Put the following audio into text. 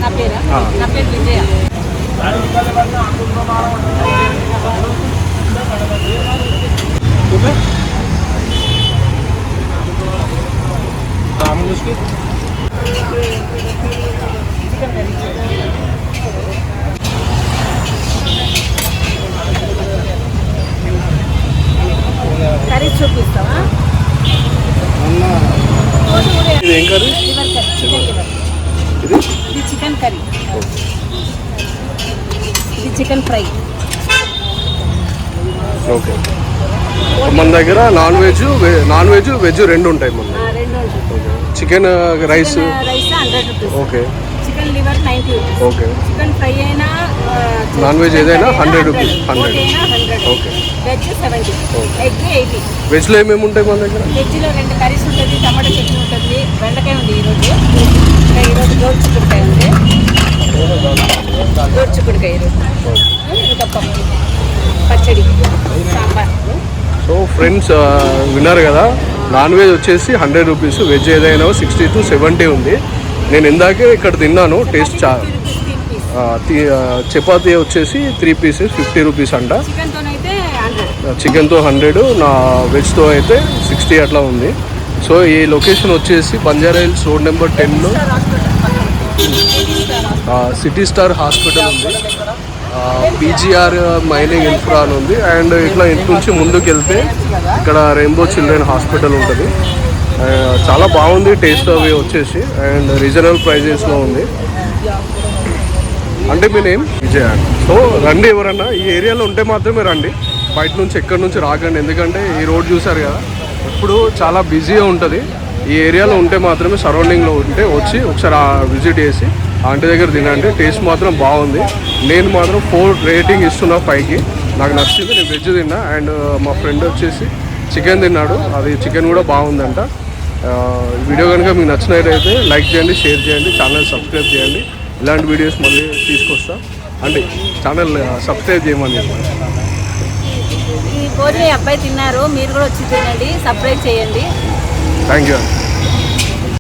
నా పేరు విజయ. కర్రీ చూపిస్తావా? ఇది ఏం curry? Liver curry, chicken liver. ఇది చికెన్ కర్రీ, ఇది చికెన్ ఫ్రై. ఓకే. మన దగ్గర నాన్ వెజ్ వెజ్ రెండు ఉంటాయి. మన రెండు chicken rice rice 100 rupees. Okay. Chicken liver 90 rupees. Okay. Chicken fry అయినా నాన్ వెజ్ ఏదైనా 100 రూపీస్. 100. ఓకే. Veg 70, egg 80. వెజ్లో ఏమేమి ఉంటాయి మన దగ్గర? వెజ్లో 2 కర్రీస్ ఉంటుంది, టమాటా చట్నీ ఉంటుంది, బెండకాయ ఉంది ఈరోజు గోరుచిక్కుడుకాయ ఉంది, గోరుచిక్కుడుకాయ ఈరోజు, ఇంకా పప్పు, పచ్చడి, సాంబార్. సో ఫ్రెండ్స్ విన్నారు కదా, నాన్ వెజ్ వచ్చేసి 100 రూపీస్, వెజ్ ఏదైనా 60 to 70 ఉంది. నేను ఇందాకే ఇక్కడ తిన్నాను, టేస్ట్ చపాతీ వచ్చేసి 3 pieces 50 రూపీస్ అంట. చికెన్తో 100, నా వెజ్తో అయితే 60 అట్లా ఉంది. సో ఈ లొకేషన్ వచ్చేసి బంజారా హిల్స్ రోడ్ నెంబర్ 10లో సిటీ స్టార్ హాస్పిటల్ ఉంది, పీజీఆర్ మైనింగ్ ఇన్ఫ్రా అని ఉంది. అండ్ ఇట్లా ఇంటి నుంచి ముందుకు వెళ్తే ఇక్కడ రెయిన్బో చిల్డ్రన్ హాస్పిటల్ ఉంటుంది. చాలా బాగుంది టేస్ట్ అవి వచ్చేసి, అండ్ రీజనబుల్ ప్రైజెస్లో ఉంది. అంటే మీ నేమ్ విజయ్. సో రండి, ఎవరన్నా ఈ ఏరియాలో ఉంటే మాత్రమే రండి, బయట నుంచి ఎక్కడి నుంచి రాకండి. ఎందుకంటే ఈ రోడ్ చూసారు కదా, ఎప్పుడు చాలా బిజీగా ఉంటుంది. ఈ ఏరియాలో ఉంటే మాత్రమే, సరౌండింగ్లో ఉంటే వచ్చి ఒకసారి విజిట్ చేసి ఆంటీ దగ్గర తినండి. టేస్ట్ మాత్రం బాగుంది. నేను మాత్రం 4 రేటింగ్ ఇస్తున్నా 5కి. నాకు నచ్చింది, నేను వెజ్ తిన్నా. అండ్ మా ఫ్రెండ్ వచ్చేసి చికెన్ తిన్నాడు, అది చికెన్ కూడా బాగుందంట. వీడియో కనుక మీకు నచ్చినట్లయితే లైక్ చేయండి, షేర్ చేయండి, ఛానల్ సబ్స్క్రైబ్ చేయండి. ఇలాంటి వీడియోస్ మళ్ళీ తీసుకొస్తా అండి. ఛానల్ సబ్స్క్రైబ్ చేయమని చెప్పండి. ఈ భోజనం అబ్బాయి తిన్నారు, మీరు కూడా వచ్చి తినండి, సబ్స్క్రైబ్ చేయండి. Thank you.